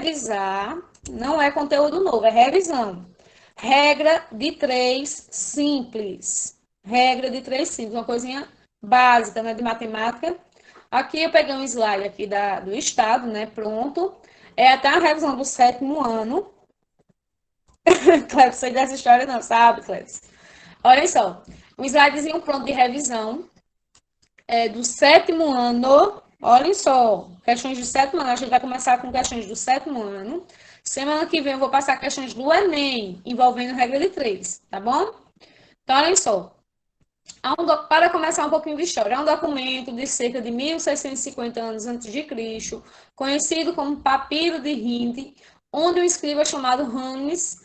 revisar, não é conteúdo novo, é revisão. Regra de 3 simples. Regra de 3 simples, uma coisinha básica, né, de matemática. Aqui eu peguei um slide aqui do estado, né, pronto. É até a revisão do 7º ano. Cleves, sei dessa história não, sabe, Cleves? Olha só, um slidezinho pronto de revisão do 7º ano. Olhem só, questões do 7º ano. A gente vai começar com questões do 7º ano. Semana que vem eu vou passar questões do Enem, envolvendo regra de 3, tá bom? Então, olhem só. Para começar um pouquinho de história, é um documento de cerca de 1650 anos antes de Cristo, conhecido como Papiro de Hind, onde um escriba chamado Hermes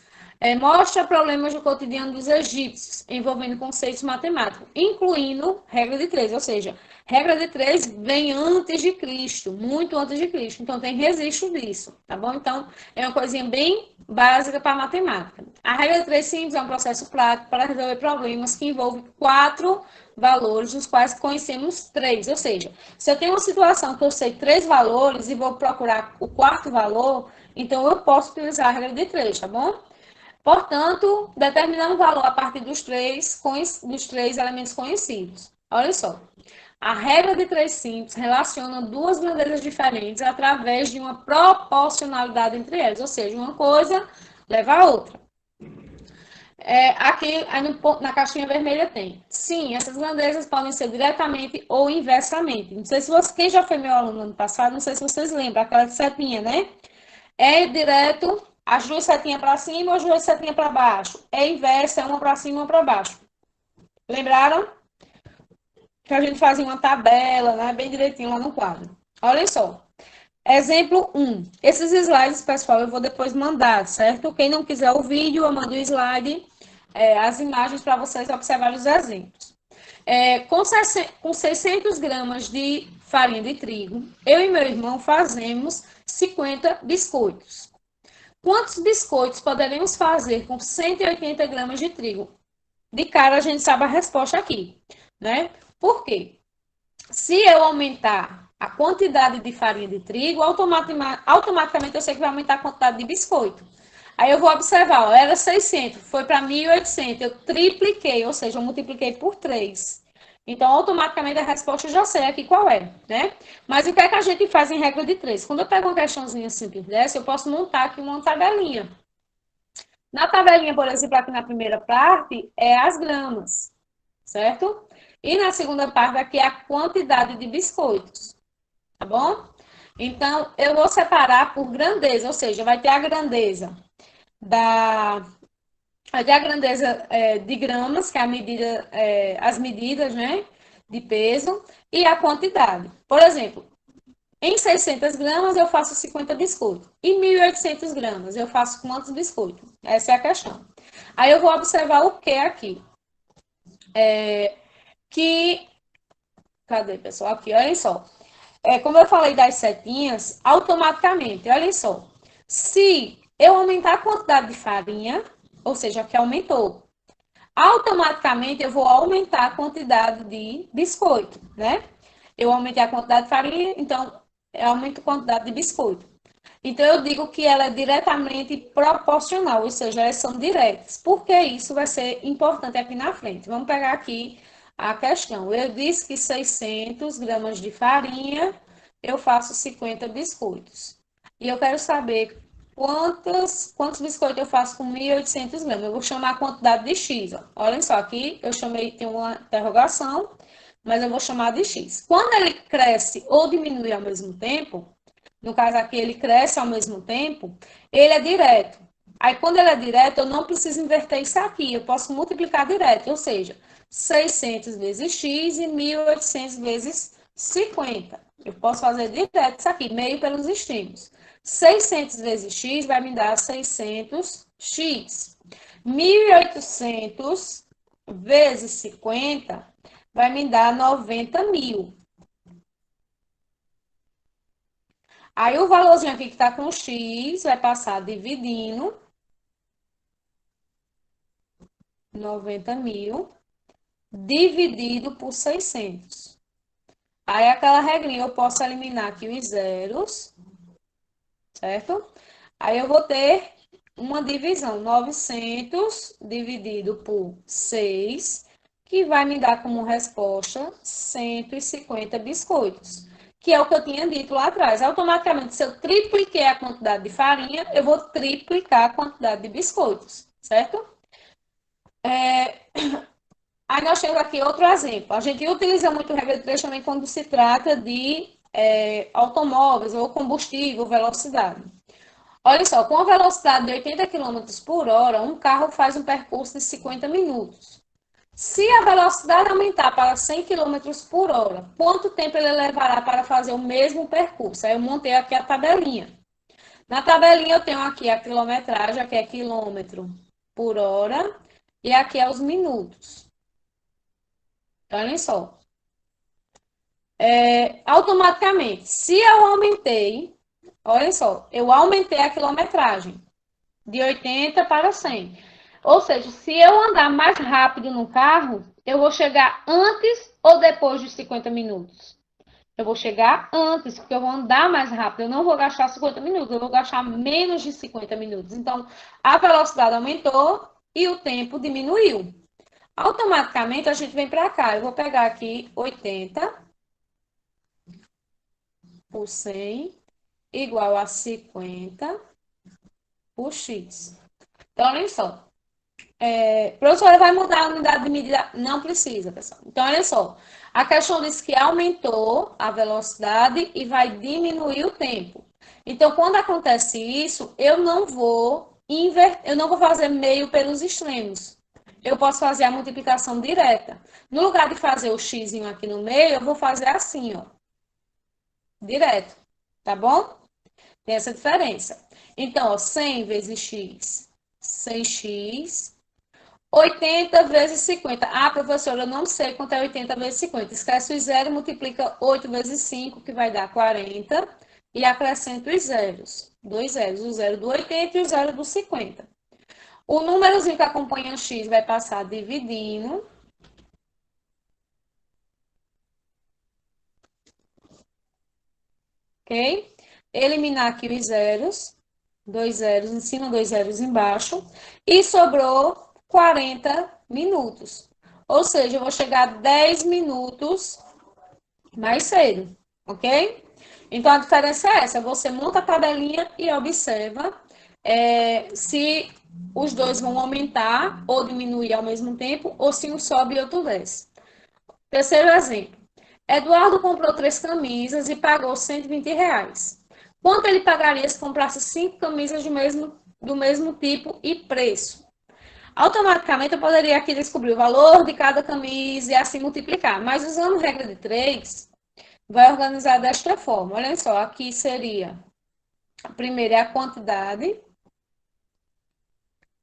mostra problemas do cotidiano dos egípcios, envolvendo conceitos matemáticos, incluindo regra de 3, ou seja, regra de 3 vem antes de Cristo, muito antes de Cristo, então tem registro disso, tá bom? Então, é uma coisinha bem básica para a matemática. A regra de 3 simples é um processo prático para resolver problemas que envolvem 4 valores, dos quais conhecemos 3, ou seja, se eu tenho uma situação que eu sei 3 valores e vou procurar o 4º valor, então eu posso utilizar a regra de 3, tá bom? Portanto, determinando o valor a partir dos três elementos conhecidos. Olha só. A regra de 3 simples relaciona duas grandezas diferentes através de uma proporcionalidade entre elas, ou seja, uma coisa leva a outra. Aqui na caixinha vermelha tem. Sim, essas grandezas podem ser diretamente ou inversamente. Não sei se quem já foi meu aluno no ano passado, não sei se vocês lembram, aquela setinha, né? É direto, as duas setinhas para cima ou as duas setinhas para baixo. É inversa, é uma para cima e uma para baixo. Lembraram? Que a gente fazia uma tabela, né? Bem direitinho lá no quadro. Olha só. Exemplo 1. Esses slides, pessoal, eu vou depois mandar, certo? Quem não quiser o vídeo, eu mando o slide, as imagens para vocês observarem os exemplos. Com 600 gramas de farinha de trigo, eu e meu irmão fazemos 50 biscoitos. Quantos biscoitos poderemos fazer com 180 gramas de trigo? De cara, a gente sabe a resposta aqui, né? Por quê? Se eu aumentar a quantidade de farinha de trigo, automaticamente eu sei que vai aumentar a quantidade de biscoito. Aí eu vou observar, ó, era 600, foi para 1.800, eu tripliquei, ou seja, eu multipliquei por 3. Então, automaticamente a resposta eu já sei aqui qual é, né? Mas o que é que a gente faz em regra de 3? Quando eu pego uma questãozinha simples dessa, eu posso montar aqui uma tabelinha. Na tabelinha, por exemplo, aqui na primeira parte, é as gramas, certo? E na segunda parte, aqui é a quantidade de biscoitos, tá bom? Então, eu vou separar por grandeza, ou seja, vai ter a grandeza da... Vai ter a grandeza de gramas, que é a medida, as medidas, né, de peso, e a quantidade. Por exemplo, em 600 gramas eu faço 50 biscoitos. Em 1.800 gramas eu faço quantos biscoitos? Essa é a questão. Aí eu vou observar o que aqui? Que. Cadê, pessoal? Aqui, olhem só. Como eu falei das setinhas, automaticamente, olhem só. Se eu aumentar a quantidade de farinha, ou seja, que aumentou, automaticamente eu vou aumentar a quantidade de biscoito, né? Eu aumentei a quantidade de farinha, então eu aumento a quantidade de biscoito. Então, eu digo que ela é diretamente proporcional, ou seja, elas são diretas. Por que isso vai ser importante aqui na frente? Vamos pegar aqui a questão. Eu disse que 600 gramas de farinha, eu faço 50 biscoitos. E eu quero saber quantos biscoitos eu faço com 1.800 gramas. Eu vou chamar a quantidade de X. Ó. Olhem só, aqui eu chamei, tem uma interrogação, mas eu vou chamar de X. Quando ele cresce ou diminui ao mesmo tempo, no caso aqui ele cresce ao mesmo tempo, ele é direto. Aí quando ele é direto, eu não preciso inverter isso aqui, eu posso multiplicar direto, ou seja, 600 vezes x e 1.800 vezes 50. Eu posso fazer direto isso aqui, meio pelos extremos. 600 vezes x vai me dar 600x. 1.800 vezes 50 vai me dar 90.000. Aí o valorzinho aqui que está com x vai passar dividindo 90.000 dividido por 600. Aí aquela regrinha eu posso eliminar aqui os zeros. certo? Aí eu vou ter uma divisão, 900 dividido por 6, que vai me dar como resposta 150 biscoitos, que é o que eu tinha dito lá atrás. Automaticamente, se eu tripliquei a quantidade de farinha, eu vou triplicar a quantidade de biscoitos, certo? Aí nós temos aqui outro exemplo. A gente utiliza muito regra de três também quando se trata de automóveis ou combustível, velocidade. Olha só, com a velocidade de 80 quilômetros por hora, um carro faz um percurso de 50 minutos. Se a velocidade aumentar para 100 quilômetros por hora, quanto tempo ele levará para fazer o mesmo percurso? Aí eu montei aqui a tabelinha. Na tabelinha eu tenho aqui a quilometragem, aqui é quilômetro por hora, e aqui é os minutos. Então, olha só. Automaticamente, se eu aumentei, olha só, eu aumentei a quilometragem de 80 para 100. Ou seja, se eu andar mais rápido no carro, eu vou chegar antes ou depois de 50 minutos? Eu vou chegar antes, porque eu vou andar mais rápido. Eu não vou gastar 50 minutos, eu vou gastar menos de 50 minutos. Então, a velocidade aumentou e o tempo diminuiu. Automaticamente, a gente vem para cá. Eu vou pegar aqui 80 por 100 igual a 50 por x. Então, olha só. Professora, vai mudar a unidade de medida? Não precisa, pessoal. Então, olha só. A questão diz que aumentou a velocidade e vai diminuir o tempo. Então, quando acontece isso, eu não vou fazer meio pelos extremos. Eu posso fazer a multiplicação direta. No lugar de fazer o x aqui no meio, eu vou fazer assim, ó. Direto. Tá bom? Tem essa diferença. Então, ó, 100 vezes x, 100x 80 vezes 50. Ah, professora, eu não sei quanto é 80 vezes 50. Esquece o zero, multiplica 8 vezes 5, que vai dar 40. E acrescenta os zeros. Dois zeros. O zero do 80 e o zero do 50. O númerozinho que acompanha o x vai passar dividindo. Ok? Eliminar aqui os zeros. Dois zeros em cima, dois zeros embaixo. E sobrou 40 minutos. Ou seja, eu vou chegar 10 minutos mais cedo, ok? Então, a diferença é essa. Você monta a tabelinha e observa se os dois vão aumentar ou diminuir ao mesmo tempo, ou se um sobe e outro desce. Terceiro exemplo. Eduardo comprou 3 camisas e pagou R$ 120. Quanto ele pagaria se comprasse 5 camisas do mesmo tipo e preço? Automaticamente eu poderia aqui descobrir o valor de cada camisa e assim multiplicar. Mas usando regra de 3, vai organizar desta forma. Olha só, aqui seria, a primeira é a quantidade,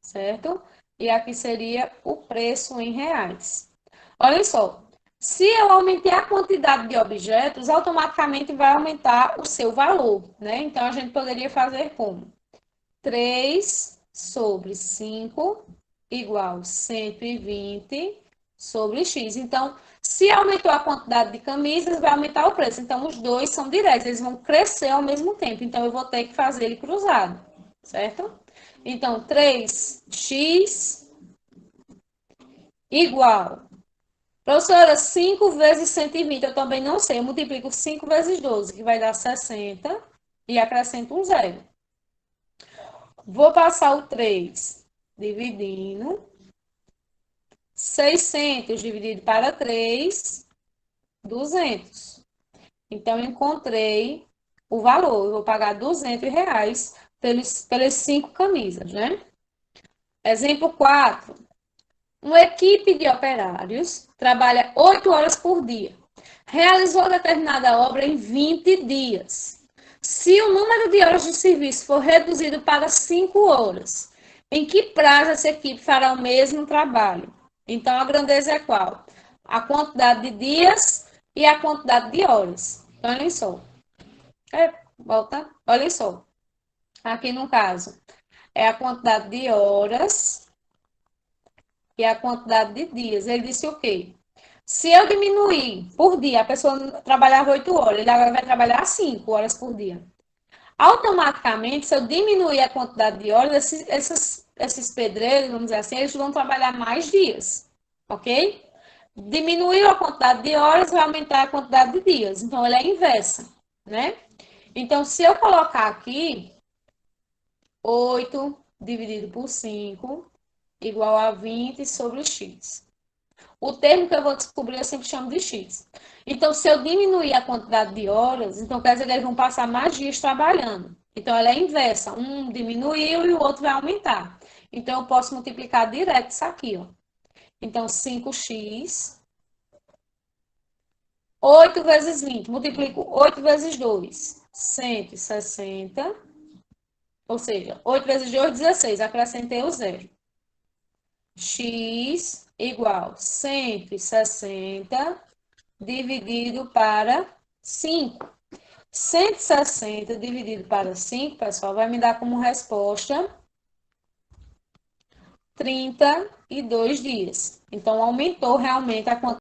certo? E aqui seria o preço em reais. Olha só, se eu aumentei a quantidade de objetos, automaticamente vai aumentar o seu valor, né? Então, a gente poderia fazer como 3 sobre 5 igual 120 sobre x. Então, se aumentou a quantidade de camisas, vai aumentar o preço. Então, os dois são diretos, eles vão crescer ao mesmo tempo. Então, eu vou ter que fazer ele cruzado, certo? Então, 3x igual. Professora, 5 vezes 120, eu também não sei. Eu multiplico 5 vezes 12, que vai dar 60, e acrescento um zero. Vou passar o 3 dividindo. 600 dividido para 3, 200. Então, eu encontrei o valor. Eu vou pagar R$ 200 pelas 5 camisas, né? Exemplo 4. Uma equipe de operários trabalha 8 horas por dia. Realizou determinada obra em 20 dias. Se o número de horas de serviço for reduzido para 5 horas, em que prazo essa equipe fará o mesmo trabalho? Então, a grandeza é qual? A quantidade de dias e a quantidade de horas. Então, olhem só. Volta. Olhem só. Aqui no caso, é a quantidade de horas e a quantidade de dias. Ele disse o quê? Se eu diminuir por dia, a pessoa trabalhava 8 horas, ele agora vai trabalhar 5 horas por dia. Automaticamente, se eu diminuir a quantidade de horas, esses pedreiros, vamos dizer assim, eles vão trabalhar mais dias, ok? Diminuiu a quantidade de horas, vai aumentar a quantidade de dias. Então, ela é inversa, né? Então, se eu colocar aqui 8 dividido por 5 igual a 20 sobre x. O termo que eu vou descobrir eu sempre chamo de x. Então, se eu diminuir a quantidade de horas, então quer dizer que eles vão passar mais dias trabalhando. Então, ela é inversa. Um diminuiu e o outro vai aumentar. Então, eu posso multiplicar direto isso aqui, ó. Então, 5x, 8 vezes 20. Multiplico 8 vezes 2, 160. Ou seja, 8 vezes 2, 16. Acrescentei o zero. X igual 160 dividido para 5. 160 dividido para 5, pessoal, vai me dar como resposta 32 dias. Então, aumentou realmente a quantidade